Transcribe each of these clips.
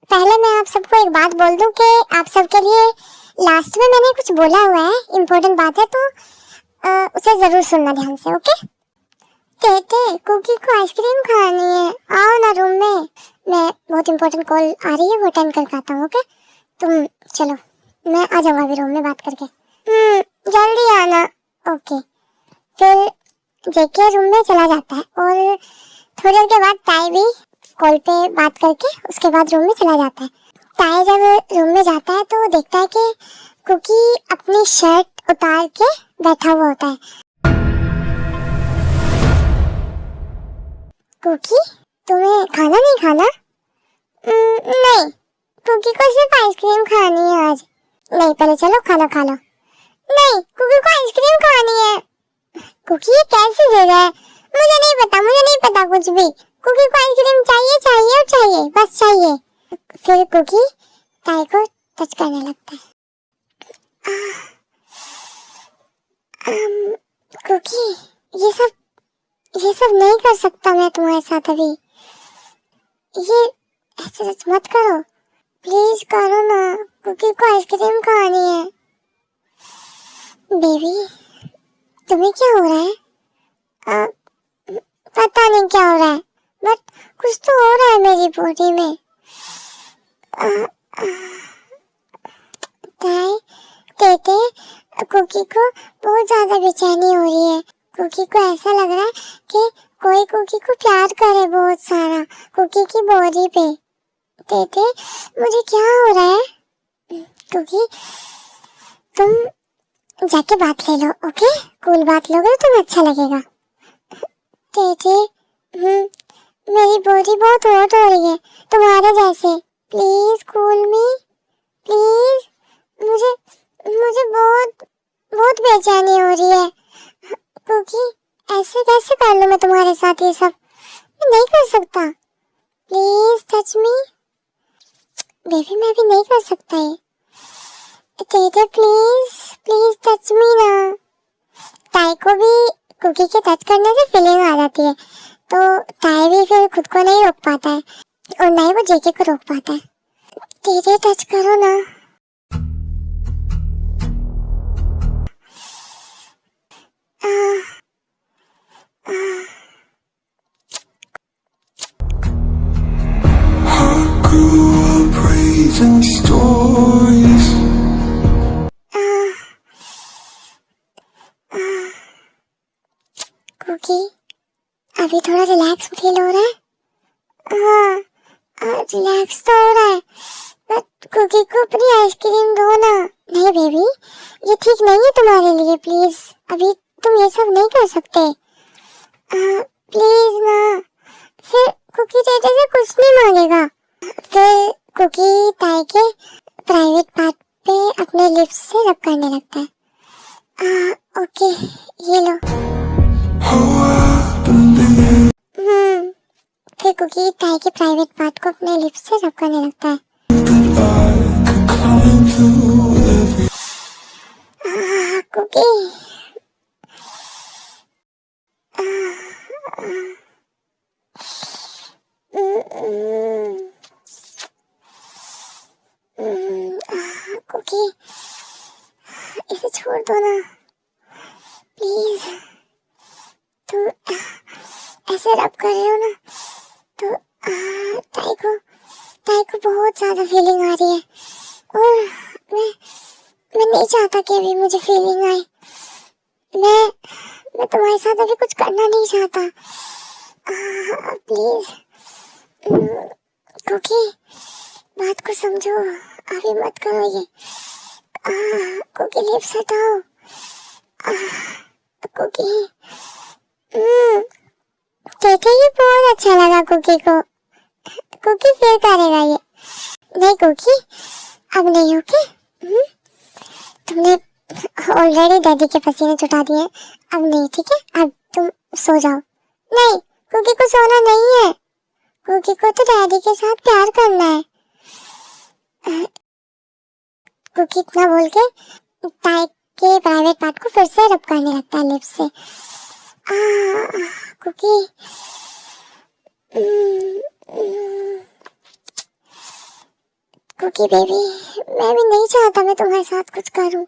पहले मैं आप सबको एक बात बोल दूं कि आप सबके लिए लास्ट में मैंने कुछ बोला हुआ है, इम्पोर्टेंट बात है, तो उसे जरूर सुनना ध्यान से, ओके? टेटे, कुकी को आइसक्रीम खानी है, आओ ना रूम में। मैं बहुत इम्पोर्टेंट कॉल आ रही है, वो अटेंड करके आता हूँ, ओके? तुम चलो, मैं आ जाऊंगा अभी रूम में बात करके। जल्दी आना। ओके। फिर जेके रूम में चला जाता है और थोड़ी देर के बाद ताई भी कॉल पे बात करके उसके बाद रूम में चला जाता है। ताई जब रूम में जाता है तो देखता है कि कुकी अपनी शर्ट उतार के बैठा हुआ होता है। कुकी, तुम्हें खाना नहीं खाना? नहीं, कुकी को सिर्फ आइसक्रीम खानी है आज। नहीं, पहले चलो खाना खा लो। नहीं, कुकी को आइसक्रीम खानी है। कुकी ये कैसी जगह है? मुझे नहीं पता कुछ भी। कुकी को आइसक्रीम चाहिए चाहिए और चाहिए, बस चाहिए। फिर कुकी ताई को टच करने लगता है। कुकी, ये सब नहीं कर सकता मैं तुम्हारे साथ अभी। ये ऐसे मत करो, प्लीज करो ना। कुकी को आइसक्रीम खानी है। बेबी, तुम्हें क्या हो रहा है? पता नहीं क्या हो रहा है, बट कुछ तो हो रहा है मेरी बॉडी में। ताई, टेटे, कुकी को बहुत ज्यादा बेचैनी हो रही है। कुकी को ऐसा लग रहा है कि कोई कुकी को प्यार करे बहुत सारा, कुकी की बॉडी पे। टेटे, मुझे क्या हो रहा है? कुकी, तुम जाके बात ले लो, ओके? कूल बात लोगे तो तुम्हें अच्छा लगेगा। टेटे, मेरी बॉडी बहुत हॉट हो रही है तुम्हारे जैसे। Please cool me, please. मुझे बहुत बेचैनी हो रही है। क्योंकि ऐसे कैसे कर लूं मैं तुम्हारे साथ ये सब? मैं नहीं कर सकता। Please touch me. बेबी, मैं भी नहीं कर सकता ये। टेटे, प्लीज टच मी ना। ताई को भी कुकी के टच करने से फीलिंग आ जाती है, तो ताई भी फिर खुद को नहीं रोक पाता है और ना ही वो जेके को रोक पाता है। टेटे, टच करो ना। कुकी, अभी थोड़ा रिलैक्स फील हो रहा है? हाँ, रिलैक्स तो हो रहा है, बट कुकी को अपनी आइसक्रीम दो ना। नहीं बेबी, ये ठीक नहीं है तुम्हारे लिए। प्लीज, अभी तुम ये सब नहीं कर सकते। प्लीज ना। फिर कुकी टेटे से कुछ नहीं मांगेगा। फिर कुकी ताई के प्राइवेट पार्ट पे अपने लिप्स से रब करने लगता है। ओके, ये लो। फिर कुकी ताई के प्राइवेट पार्ट को अपने लिप्स से रब करने लगता है। कुकी, कुकी, इसे छोड़ दो ना प्लीज। तुम ऐसे रब कर रहे हो ना, तो ताई को बहुत ज्यादा फीलिंग आ रही है और मैं नहीं चाहता कि अभी मुझे फीलिंग आए। मैं तुम्हारे साथ अभी कुछ करना नहीं चाहता। प्लीज कुकी, बात को समझो, अभी मत करो ये। कुकी, लिप्स हटाओ। कुकी, कहते ये बहुत अच्छा लगा कुकी को। कुकी फिर करेगा ये। नहीं कुकी, अब नहीं। ओके? तुमने ऑलरेडी डैडी के पसीने छुटा दिए, अब नहीं, ठीक है? अब तुम सो जाओ। नहीं, कुकी को सोना नहीं है। कुकी को तो डैडी के साथ प्यार करना है। कुकी इतना बोल के ताई के प्राइवेट पार्ट को फिर से रब करने लगता है लिप्स से। कुकी, कुकी बेबी, मैं भी नहीं चाहता मैं तुम्हारे साथ कुछ करूं।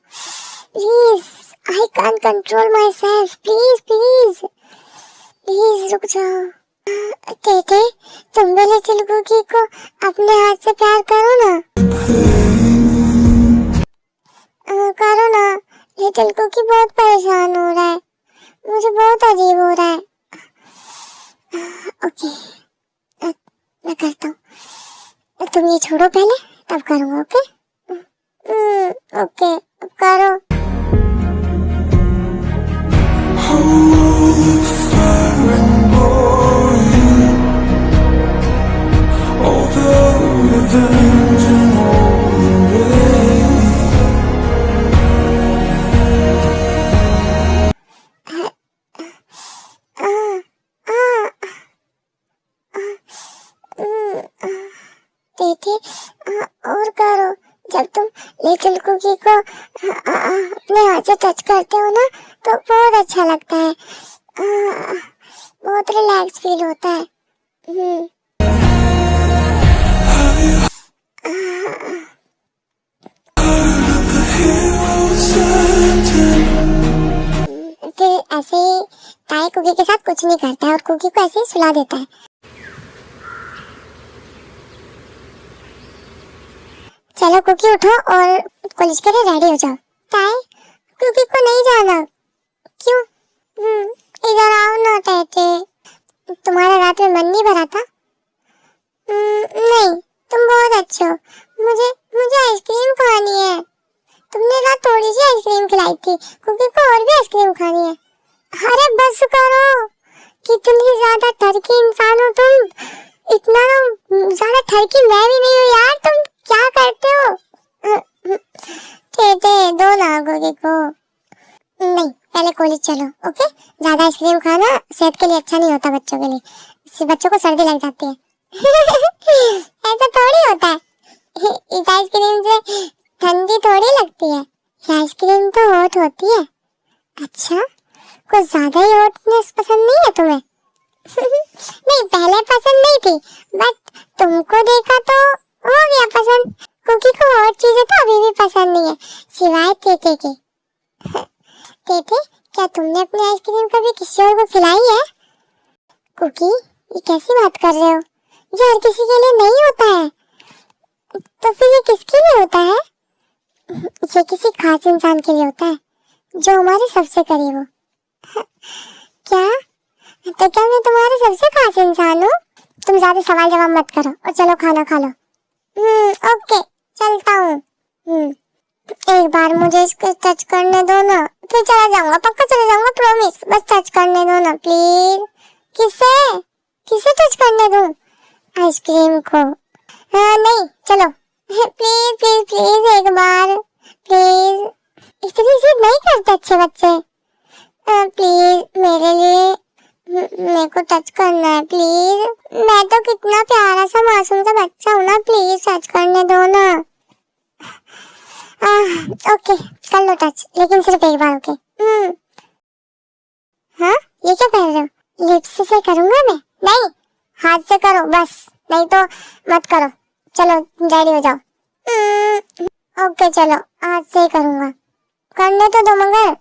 Please, I can't control my self. Please please please रुक जाओ। टेटे, तुम भी लिटिल कुकी को अपने हाथ से प्यार करो ना। करो ना। लिटिल कुकी बहुत परेशान हो रहा है, मुझे बहुत अजीब हो रहा है। ओके, मैं करता हूँ, तुम ये छोड़ो पहले, तब करूँगा। ओके ओके, करो। और करो। जब तुम लिटिल कुकी को अपने हाथ से टच करते हो ना, तो बहुत अच्छा लगता है, बहुत रिलैक्स फील होता है। फिर ऐसे ही टाई कुकी के साथ कुछ नहीं करता है और कुकी को ऐसे ही सुला देता है। चलो कुकी, उठो और कॉलेज के लिए रेडी हो जाओ। टाई, कुकी को नहीं जाना। क्यों? इधर आओ ना टेटे, तुम्हारा रात में मन नहीं भरा था? नहीं, तुम बहुत अच्छे हो। मुझे आइसक्रीम खानी है। तुमने रात थोड़ी सी आइसक्रीम खिलाई थी, कुकी को और भी आइसक्रीम खानी है। अरे बस करो, कितनी ज्यादा ठरकी इंसान हो तुम। इतना ज्यादा ठरकी मैं भी नहीं हूँ यार। तुम क्या करते हो? टेटे, दो ना कुकी को। नहीं, पहले कॉलेज चलो। ओके, ज्यादा आइसक्रीम खाना सेहत के लिए अच्छा नहीं होता बच्चों के लिए, इससे बच्चों को सर्दी लग जाती है। ऐसा थोड़ी होता है, इस आइसक्रीम से ठंडी थोड़ी लगती है। ये आइसक्रीम तो हॉट होती है। अच्छा, कुछ ज्यादा ही हॉटनेस पसंद नहीं है तुम्हें? नहीं, पहले पसंद नहीं थी, बट तुमको देखा तो हो गया पसंद। कुकी को और चीजें तो अभी भी पसंद नहीं है, सिवाय टेटे के। टेटे, क्या तुमने अपनी आइसक्रीम कभी किसी और को खिलाई है? कुकी, ये कैसी बात कर रहे हो? ये हर किसी के लिए नहीं होता है। तो फिर ये किसके लिए होता है? ये किसी खास इंसान के लिए होता है, जो हमारे सबसे करीब हो। क्या? तो क्या मैं तुम्हारे सबसे खास इंसान हूँ? तुम ज्यादा सवाल जवाब मत करो और चलो खाना खा लो। ओके, चलता हूँ। एक बार मुझे इसको टच करने दो ना, फिर चला जाऊंगा, पक्का चला जाऊंगा, प्रॉमिस। बस टच करने दो ना प्लीज। किसे टच करने दूं? आइसक्रीम को। नहीं, चलो प्लीज प्लीज प्लीज, एक बार प्लीज। इतनी जिद नहीं करते अच्छे बच्चे। प्लीज मेरे लिए, मेरे को टच करना है प्लीज। मैं तो कितना प्यारा सा मासूम सा बच्चा हूँ ना, प्लीज टच करने दो ना। ओके, कर लो टच, लेकिन सिर्फ एक बार। ओके। हाँ, ये क्या कर रहे हो? लिप्स से करूंगा मैं? नहीं, हाथ से करो बस, नहीं तो मत करो। चलो रेडी हो जाओ। ओके चलो, हाथ से ही करूंगा। करने तो दो मगर।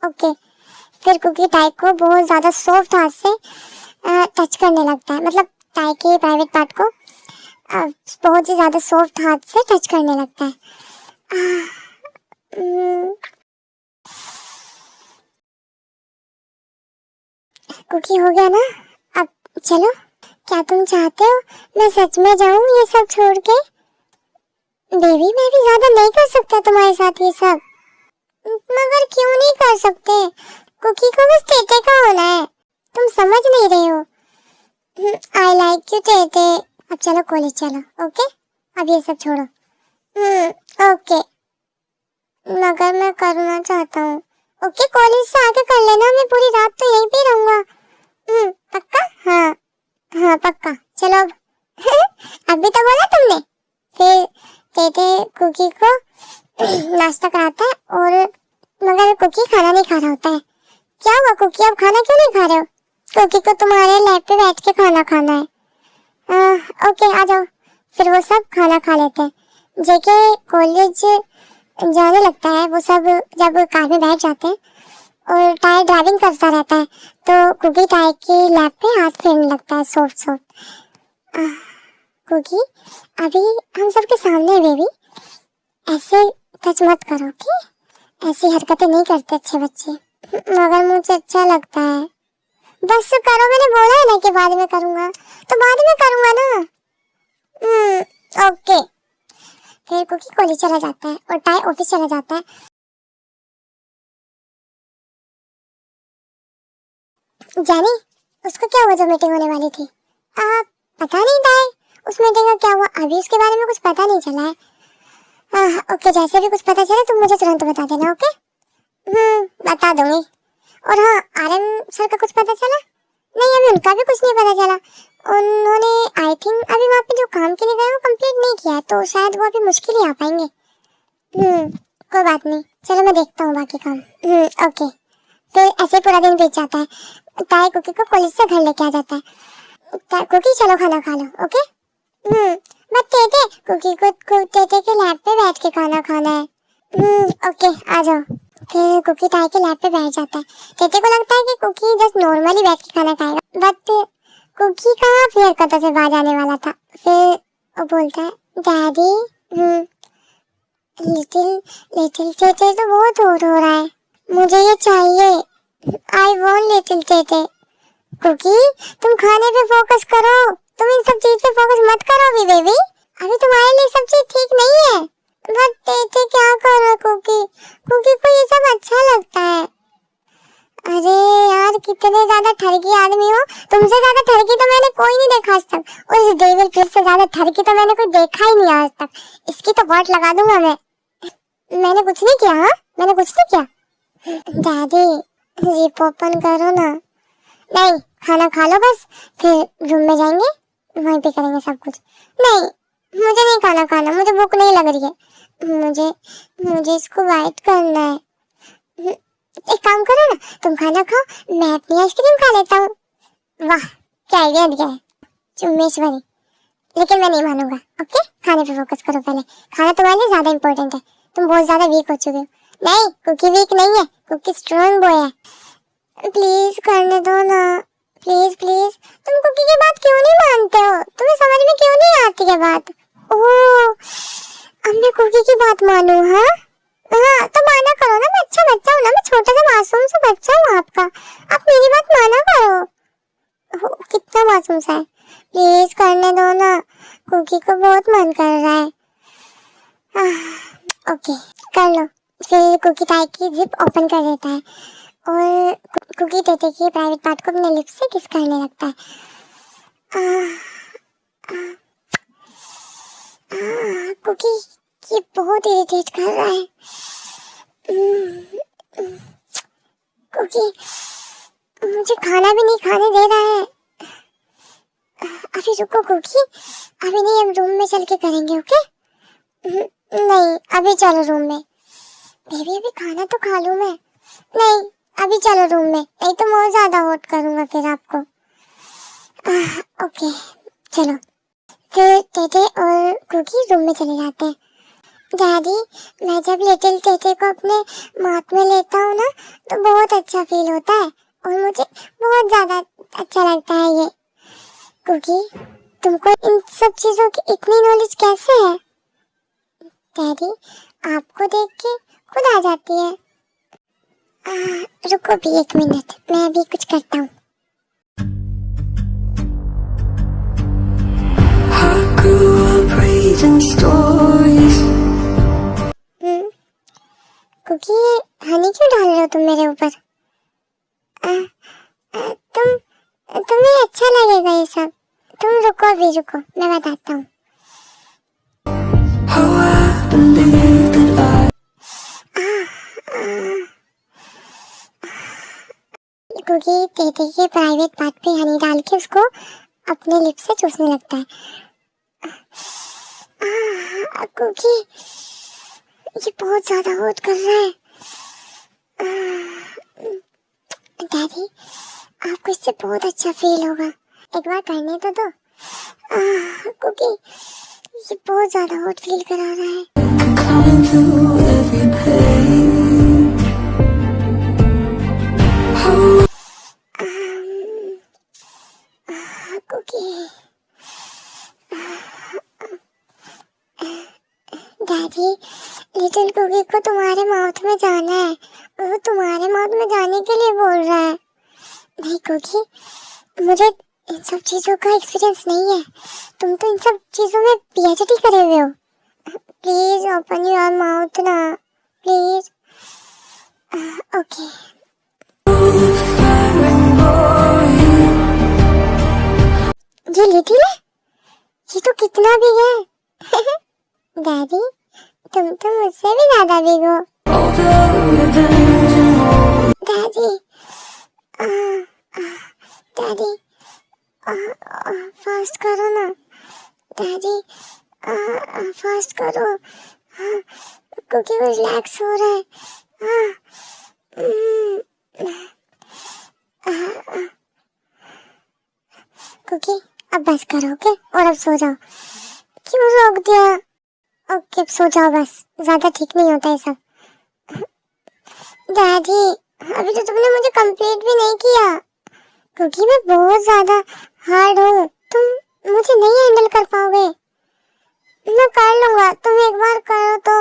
ओके, फिर कुकी टाई को बहुत ज्यादा सॉफ्ट हाथ से टच करने लगता है, मतलब टाई के प्राइवेट पार्ट को बहुत ही ज्यादा सॉफ्ट हाथ से टच करने लगता है। कुकी हो गया ना? अब चलो, क्या तुम चाहते हो मैं सच में जाऊं ये सब छोड़ के? बेबी, मैं भी ज्यादा नहीं कर सकता तुम्हारे साथ ये सब। मगर क्यों नहीं कर सकते? कुकी को बस टेटे का होना है, तुम समझ नहीं रहे हो। I like you Tete. अब चलो कॉलेज चलो। ओके, अब ये सब छोड़ो। ओके, मगर मैं करना चाहता हूँ। ओके, कॉलेज से आके कर लेना, मैं पूरी रात तो यहीं पे रहूंगा। पक्का? हाँ पक्का। चलो अब। अभी तो बोला तुमने। फिर टेटे कुकी को नाश्ता कराता है, और मगर कुकी खाना नहीं खा रहा होता है। क्या हुआ कुकी, अब खाना क्यों नहीं खा रहे हो? कुकी को तुम्हारे लैब पे बैठ के खाना खाना है। ओके, आ जाओ। फिर वो सब खाना खा लेते हैं। जेके कॉलेज जाने लगता है, वो सब जब कार में बैठ जाते हैं और टायर ड्राइविंग करता रहता है तो कुकी टायर के लैप पे हाथ फेरने लगता है सॉफ्ट सॉफ्ट। कुकी अभी हम सबके सामने है बेबी, ऐसे टच मत करो ओके? ऐसी हरकतें नहीं करते अच्छे बच्चे। मगर मुझे अच्छा लगता है। बस करो, मैंने बोला है ना कि बाद में करूँगा, तो बाद में करूँगा ना। ओके। फिर कुकी कॉलेज चला जाता है और टाई ऑफिस चला जाता है। जानी उसको क्या हुआ जो मीटिंग होने वाली थी? पता नहीं टाई, उस मीटिंग का क्या हुआ अभी उसके बारे में कुछ पता नहीं चला है। ओके, जैसे भी कुछ पता चले तुम मुझे तुरंत बता देना ओके? बता दूंगी। और हाँ, आरएम सर का कुछ पता चला? नहीं, अभी उनका भी कुछ नहीं पता चला। उन्होंने आई थिंक अभी वहाँ पे जो काम के लिए गए वो कंप्लीट नहीं किया, तो शायद वो अभी मुश्किल ही आ पाएंगे। कोई बात नहीं, चलो मैं देखता हूँ बाकी काम। ओके। फिर ऐसे पूरा दिन बीत जाता है। ताई कुकी को कॉलेज से घर लेके आ जाता है। कुकी चलो खाना खा लो ओके? बट टेटे, कुकी को टेटे के लैब पे बैठ के खाना खाना है। ओके आ जाओ। फिर कुकी ताई के लैब पे बैठ जाता है। टेटे को लगता है कि कुकी जस्ट नॉर्मली बैठ के खाना खाएगा, बट कुकी कहाँ अपनी हरकतों से बाज आने वाला था। फिर वो बोलता है डैडी, लिटिल टेटे तो बहुत हो रहा है, मुझे ये चाहिए। आई वॉन्ट लिटिल टेटे। कुकी तुम खाने पे फोकस करो, तुम इन सब चीज पे फोकस मत करो अभी बेबी, अभी तुम्हारे लिए सब चीज ठीक नहीं है। बट टेटे क्या करो कुकी, कुकी को ये सब अच्छा लगता है। अरे यार कितने ज्यादा ठरकी आदमी हो, तुमसे ज्यादा ठरकी तो मैंने कोई नहीं देखा आज तक, और इस डेविल फिश से ज्यादा ठरकी तो मैंने कोई देखा ही नहीं आज तक। इसकी तो वाट लगा दूंगा मैं। मैंने कुछ नहीं किया। हाँ मैंने कुछ नहीं किया। डैडी जिप ओपन करो ना। नहीं, खाना खा लो बस, फिर रूम में जाएंगे, वहीं पे करेंगे सब कुछ। नहीं मुझे नहीं खाना खाना, मुझे भूख नहीं लग रही है। मुझे इसको वाइट करना है। एक काम करो ना, तुम खाना खाओ, मैं अपनी आइसक्रीम खा लेता हूँ। वाह क्या आइडिया दिया है चुम्मेश्वरी, लेकिन मैं नहीं मानूंगा ओके? खाने पे फोकस करो पहले, खाना तुम्हारे लिए ज्यादा इंपॉर्टेंट है, तुम बहुत ज्यादा वीक हो चुके हो। नहीं कुकी वीक नहीं है, कुकी स्ट्रॉन्ग बॉय है। प्लीज करने दो ना, प्लीज प्लीज। तुम कुकी की बात क्यों नहीं मानते हो? तुम्हें समझ में क्यों नहीं आती है बात? ओह अब मैं कुकी की बात मानूं? हाँ तो माना करो ना, मैं अच्छा बच्चा हूँ ना, मैं छोटा सा मासूम सा बच्चा हूँ आपका, आप मेरी बात माना करो। कितना मासूम सा है, प्लीज करने दो ना, कुकी को बहुत मन कर रहा है। ओके कर लो। फिर कुकी टाई की जिप ओपन कर देता है और कुकी टेटे की प्राइवेट पार्ट को अपने लिप्स से किस करने लगता है। कुकी ये बहुत इरिटेट कर रहा है। कुकी मुझे खाना भी नहीं खाने दे रहा है। अभी रुको कुकी, अभी नहीं, हम रूम में चल के करेंगे ओके? नहीं अभी चलो रूम में। बेबी अभी खाना तो खा लूं मैं। नहीं अभी चलो रूम में, नहीं तो बहुत ज्यादा हॉट करूंगा फिर आपको। ओके चलो। फिर टेटे और कुकी रूम में चले जाते हैं। डैडी मैं जब लिटिल टेटे को अपने माथ में लेता हूँ ना तो बहुत अच्छा फील होता है और मुझे बहुत ज्यादा अच्छा लगता है ये। कुकी तुमको इन सब चीजों की इतनी नॉलेज कैसे है? डैडी आपको देख के खुद आ जाती है। रुको भी एक मिनट, मैं अभी कुछ करता हूँ। कुकी हनी क्यों डाल रहे हो तुम मेरे ऊपर? तुम्हें अच्छा लगेगा ये सब। तुम रुको अभी रुको, मैं बताता हूँ। कुकी टेटे के प्राइवेट पार्ट पे हनी डाल के उसको अपने लिप्स से चूसने लगता है। कुकी ये बहुत ज्यादा हॉट कर रहा है। डैडी आपको इससे बहुत अच्छा फील होगा, एक बार करने तो दो। कुकी ये बहुत ज्यादा हॉट फील करा रहा है। कुकी, डैडी, लिटिल कुकी को तुम्हारे माउथ में जाना है। वो तुम्हारे माउथ में जाने के लिए बोल रहा है। नहीं कुकी, मुझे इन सब चीजों का एक्सपीरियंस नहीं है। तुम तो इन सब चीजों में पीएचडी करे हुए हो। प्लीज ओपन योर माउथ ना, प्लीज। ओके। ये लिटिल है? ये तो कितना भी है। डैडी, तुम तो मुझसे भी ज्यादा बिग हो। डैडी, डैडी, फास्ट करो ना। डैडी, फास्ट करो, क्योंकि वो रिलैक्स हो रहा है। क्योंकि अब बस करो, ओके? और अब सो जाओ। क्यों रोक दिया? ओके, अब सो जाओ बस, ज्यादा ठीक नहीं होता ये सब। डैडी, अभी तो तुमने मुझे कंप्लीट भी नहीं किया, क्योंकि मैं बहुत ज्यादा हार्ड हूँ। तुम मुझे नहीं हैंडल कर पाओगे। मैं कर लूंगा, तुम एक बार करो तो।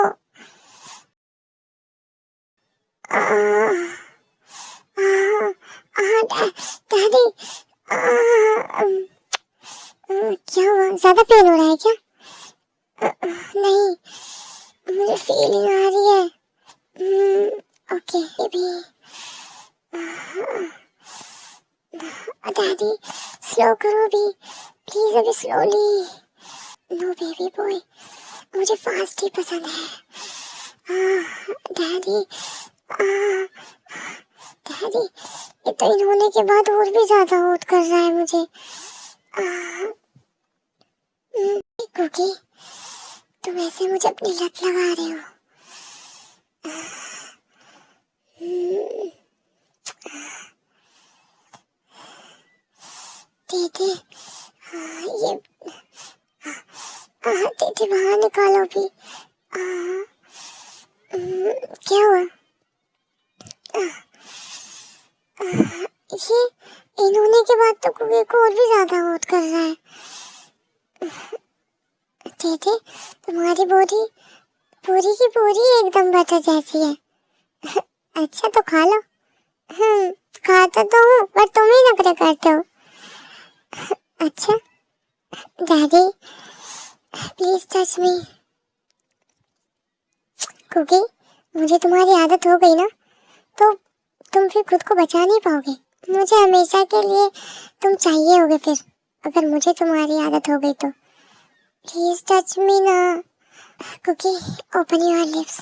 डैडी, क्या हुआ? ज्यादा पेन हो रहा है क्या? नहीं, मुझे फीलिंग आ रही है। Okay baby. डैडी, स्लो करो अभी, प्लीज, अभी स्लोली। नो बेबी बॉय, मुझे फास्ट ही पसंद है। डैडी, डैडी, ये तो इन्होंने के बाद और भी ज्यादा हॉट कर रहा है मुझे। क्योंकि तुम ऐसे मुझे अपनी लत लगा रहे हो। दीदी, ये दीदी बाहर निकालो अभी। क्या हुआ? ये इन्होंने के बाद तो कुकी को और भी ज्यादा हॉट कर रहा है। दीदी, तुम्हारी बॉडी पूरी की पूरी एकदम बटर जैसी है। अच्छा तो खा लो। खाता तो हूँ, पर तुम ही नखरे करते हो। अच्छा डैडी, प्लीज टच मी। क्योंकि मुझे तुम्हारी आदत हो गई ना, तो तुम फिर खुद को बचा नहीं पाओगे। मुझे हमेशा के लिए तुम चाहिए होगे फिर, अगर मुझे तुम्हारी आदत हो गई तो। प्लीज टच मी ना। क्योंकि ओपन योर लिप्स।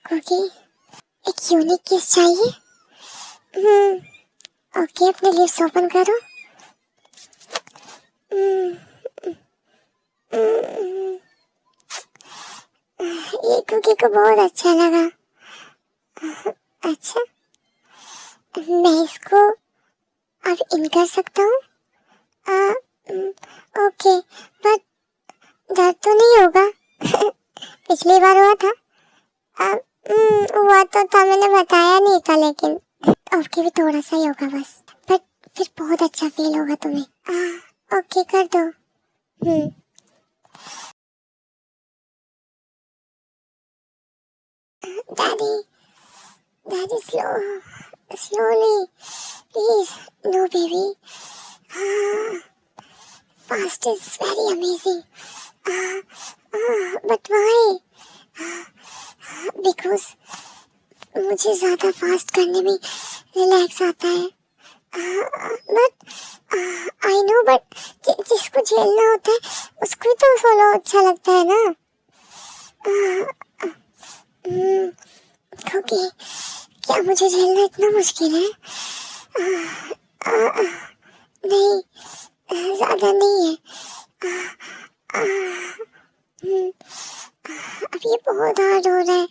क्योंकि एक यूनिक किस चाहिए। ओके, अपने लिप्स ओपन करो। ये कुकी को बहुत अच्छा लगा। अच्छा, मैं इसको अब इन कर सकता हूँ? ओके, पर दर्द तो नहीं होगा? पिछली बार हुआ था। हुआ तो था, मैंने बताया नहीं था, लेकिन ओके भी थोड़ा सा ही होगा बस, पर फिर बहुत अच्छा फील होगा तुम्हें। ओके कर दो। Daddy, daddy, slowly, please. No baby, fast is very amazing, but why? Because मुझे ज्यादा फास्ट करने में रिलैक्स आता है। बट आई नो, बट जिसको झेलना होता है उसको ही तो सोलो अच्छा लगता है ना। क्योंकि क्या मुझे झेलना इतना मुश्किल है? नहीं, ज्यादा नहीं है। अब ये बहुत हार्ड हो रहा है।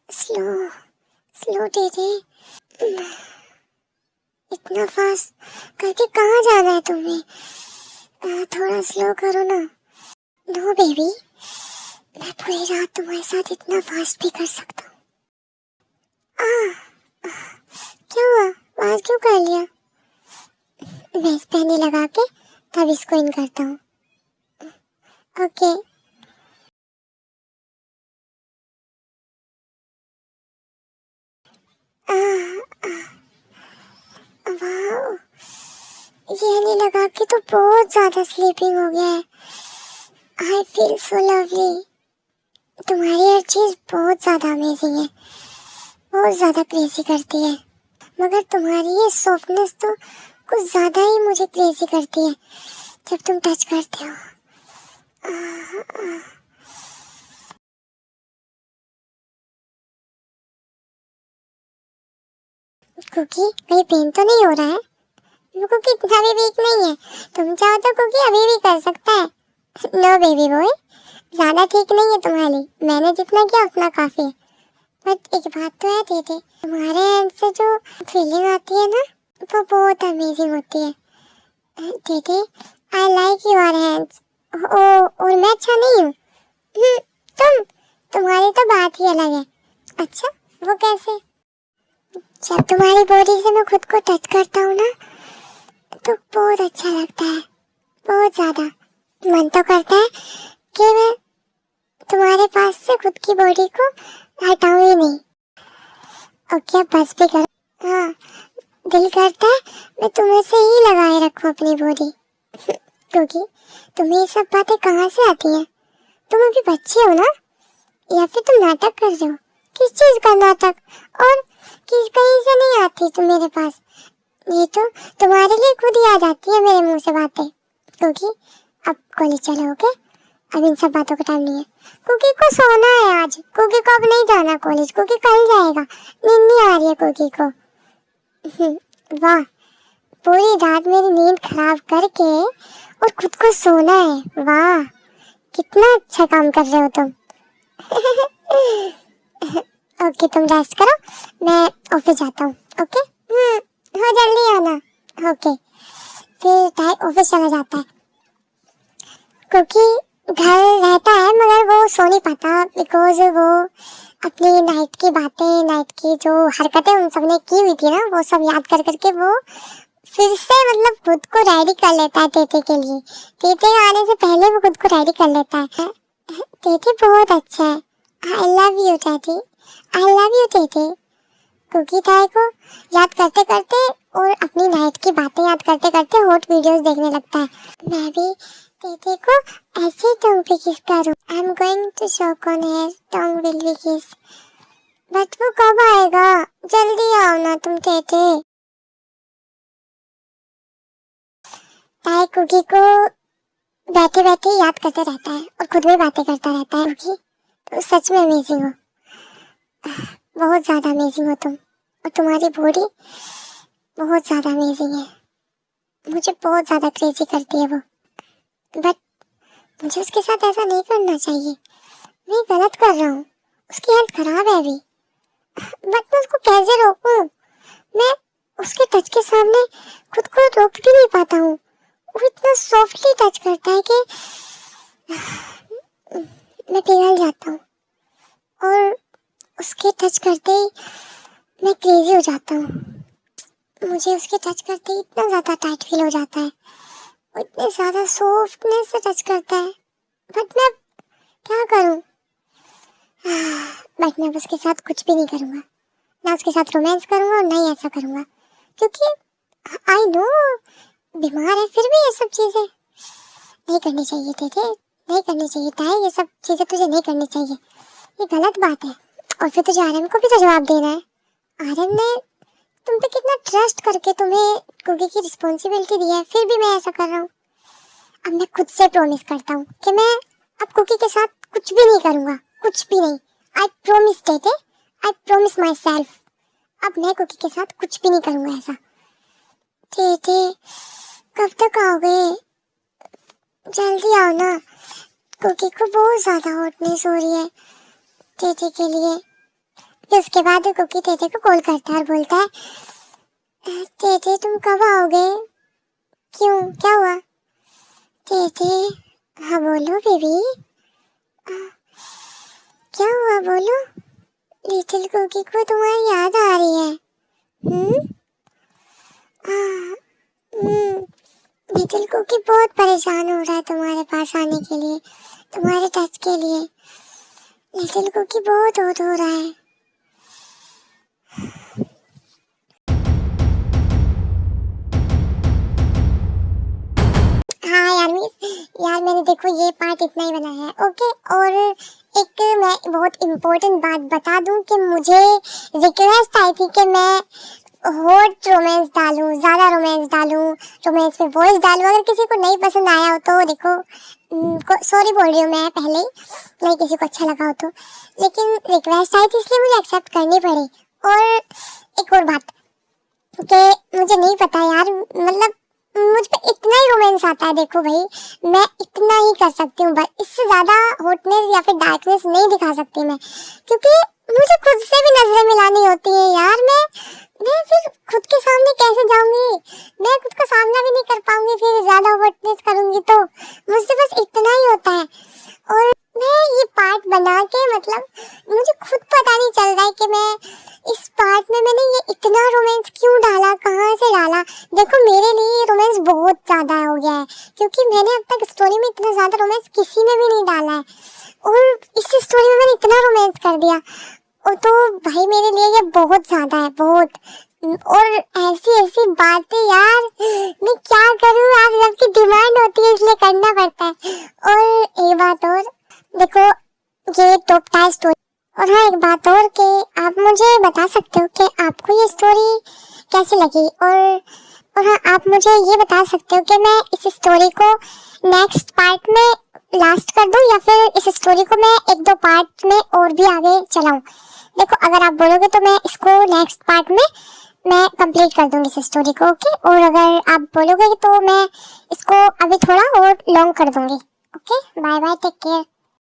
स्लो स्लो दीदी। इतना फास्ट करके कहाँ जाना है तुम्हें? थोड़ा स्लो करो ना। नो बेबी, मैं पूरी रात तुम्हारे साथ इतना फास्ट भी कर सकता हूँ। क्या हुआ? आवाज क्यों कर लिया? मैं इस पहने लगा के तब इसको इन करता हूँ। ओके। वाह, ये नहीं लगा के तो बहुत ज्यादा स्लीपिंग हो गया है। I feel so lovely. तुम्हारी हर चीज बहुत ज्यादा अमेजिंग है, बहुत ज्यादा क्रेजी करती है। मगर तुम्हारी ये सॉफ्टनेस तो कुछ ज्यादा ही मुझे क्रेजी करती है जब तुम टच करते हो। कुकी, कहीं पेन तो नहीं हो रहा है? कुकी इतना भी वीक नहीं है, तुम चाहो तो कुकी अभी भी कर सकता है। नो बेबी बॉय, ज्यादा ठीक नहीं है तुम्हारे लिए, मैंने जितना किया उतना काफी है। बट एक बात तो है दीदी, तुम्हारे हैंड से जो फीलिंग आती है ना, वो बहुत अमेजिंग होती है। दीदी, आई लाइक योर हैंड्स। ओ, और मैं अच्छा नहीं हूँ? तुम्हारी तो बात ही अलग है। अच्छा, वो कैसे? जब तुम्हारी बॉडी से मैं खुद को टच करता हूँ ना, तो बहुत अच्छा लगता है, बहुत ज्यादा। मन तो करता है कि मैं तुम्हारे पास से खुद की बॉडी को हटाऊं ही नहीं। ओके, बस भी कर। हाँ, दिल करता है मैं तुम्हें से ही लगाए रखूं अपनी बॉडी। क्योंकि तुम्हें ये सब बातें कहाँ से आती हैं? तुम अभी बच्चे हो ना, या फिर तुम नाटक कर रहे हो? किस चीज का नाटक? और किस कहीं से नहीं आती तुम मेरे पास, ये तो तुम्हारे लिए खुद ही आ जाती है मेरे मुंह से बातें। क्योंकि अब कॉलेज चलो, ओके? अब इन सब बातों का टाइम नहीं है। कुकी को सोना है आज, कुकी को अब नहीं जाना कॉलेज, कुकी कल जाएगा। नींद नहीं आ रही है कुकी को। वाह, पूरी रात मेरी नींद खराब करके और खुद को सोना है। वाह, कितना अच्छा काम कर रहे हो तुम। ओके, तुम रेस्ट करो, मैं ऑफिस जाता हूँ। ओके? हाँ, जल्दी आना। ओके, फिर टाइम ऑफिस चला जाता है। क्योंकि घर रहता है मगर वो सो नहीं पाता, बिकॉज वो अपनी नाइट की बातें, नाइट की जो हरकतें उन सब ने की हुई थी ना, वो सब याद कर करके वो फिर से मतलब खुद को रेडी कर लेता है तेते के लिए। तेते आने से पहले वो खुद को रेडी कर लेता है। तेते बहुत अच्छा है। I love you daddy, I love you तेते। कुकी ताई को याद करते करते और अपनी नाइट की बातें याद करते करते हॉट वीडियोस देखने लगता है। मैं भी तेते को ऐसे टंग पे किस करूं। I am going to shock on hair, tongue will be kiss. But वो कब आएगा? जल्दी आओ ना तुम तेते। ताई कुकी को बैठे बैठे याद करते रहता है और खुद में बातें करता रहता है। कुकी, तो सच में अमेजिंग हो, बहुत ज्यादा अमेजिंग हो तुम, और तुम्हारी बॉडी बहुत ज्यादा अमेजिंग है। मुझे बहुत ज्यादा क्रेजी करती है वो। बट मुझे उसके साथ ऐसा नहीं करना चाहिए, मैं गलत कर रहा हूँ। उसकी हेल्थ खराब है अभी। बट मैं उसको कैसे रोकूं? मैं उसके टच के सामने खुद को रोक भी नहीं पाता हूँ। वो इतना सॉफ्टली टच करता है कि मैं पिघल जाता हूँ, और उसके टच करते ही मैं क्रेजी हो जाता हूँ। मुझे उसके टच करते ही इतना ज़्यादा टाइट फील हो जाता है, वो इतने ज़्यादा सॉफ्टनेस से टच करता है। बट मैं क्या करूँ? बट मैं उसके साथ कुछ भी नहीं करूँगा, ना उसके साथ रोमांस करूँगा और ना ही ऐसा करूँगा, क्योंकि आई नो बीमार है। फिर भी ये सब चीज़ें नहीं करनी चाहिए थे, नहीं करनी चाहिए था। ये सब चीज़ें तुझे नहीं करनी चाहिए, ये गलत बात है। और फिर तुझे आरएम को भी तो जवाब देना है। आरएम ने तुम पे कितना ट्रस्ट करके तुम्हें कुकी की रिस्पॉन्सिबिलिटी दी है, फिर भी मैं ऐसा कर रहा हूँ। अब मैं खुद से प्रॉमिस करता हूँ कि मैं अब कुकी के साथ कुछ भी नहीं करूँगा, कुछ भी नहीं। I promise Tete, I promise my self. अब मैं कुकी के साथ कुछ भी नहीं करूँगा ऐसा। टेटे, कब तक आओगे? जल्दी आओ ना, कुकी को बहुत ज़्यादा हॉटनेस हो रही है टेटे के लिए। फिर उसके बाद कुकी टेटे को कॉल करता है और बोलता है टेटे तुम कब आओगे? क्यों, क्या हुआ? टेटे, हाँ बोलो बेबी। क्या हुआ बोलो? लिटिल कुकी को तुम्हारी याद आ रही है? हम्म लिटिल कुकी बहुत परेशान हो रहा है तुम्हारे पास आने के लिए, तुम्हारे टच के लिए। लिटिल कुकी बहुत हो रहा है। हाँ यार मैंने देखो ये पार्ट इतना ही बनाया है, ओके। और एक मैं बहुत इम्पोर्टेंट बात बता दूं कि मुझे रिक्वेस्ट आई थी कि मैं हॉट रोमांस डालूं, ज़्यादा रोमांस डालूं, रोमांस में वॉइस डालूं। अगर किसी को नहीं पसंद आया हो तो देखो, सॉरी बोल रही हूँ मैं पहले ही, नहीं किसी को अच्छा लगा हो तो, लेकिन रिक्वेस्ट आई थी इसलिए मुझे एक्सेप्ट करनी पड़ी। और एक और बात कि मुझे नहीं पता यार, मतलब मुझ पे इतना ही रोमांस आता है। देखो भाई, मैं इतना ही कर सकती हूँ, बस इससे ज्यादा हॉटनेस या फिर डार्कनेस नहीं दिखा सकती मैं, क्योंकि मुझे खुद से भी नजरें मिलानी होती है यार। मैं फिर खुद के सामने कैसे जाऊंगी? मैं खुद का सामना भी नहीं कर पाऊंगी, फिर ज्यादा हॉटनेस करूंगी तो मुझसे बस इतना ही होता है। और मैं ये पार्ट बना के, मतलब मुझे खुद पता नहीं चल रहा है कि मैं इस पार्ट में मैंने ये इतना रोमांस क्यों डाला, कहाँ से डाला। देखो मेरे लिए ये रोमांस बहुत ज्यादा हो गया है, क्योंकि मैंने अब तक स्टोरी में इतना ज्यादा रोमांस किसी में भी नहीं डाला है, और इस स्टोरी में मैंने इतना रोमांस कर दिया। और तो भाई मेरे लिए ये बहुत ज्यादा है, बहुत। और ऐसी बातें यार, मैं क्या करूँ यार, सबकी डिमांड होती है इसलिए करना पड़ता है। और एक बात और, देखो ये टॉप टाइप स्टोरी। और हाँ एक बात और कि आप मुझे बता सकते हो कि आपको ये स्टोरी कैसी लगी। और हाँ आप मुझे ये बता सकते हो कि मैं इस स्टोरी को नेक्स्ट पार्ट में लास्ट कर दूं, या फिर इस स्टोरी को मैं एक दो पार्ट में और भी आगे चलाऊं। देखो अगर आप बोलोगे तो मैं इसको नेक्स्ट पार्ट में मैं कंप्लीट कर दूंगी इस स्टोरी को, ओके। और अगर आप बोलोगे तो मैं इसको अभी थोड़ा और लॉन्ग कर दूंगी, okay. Bye bye, take care.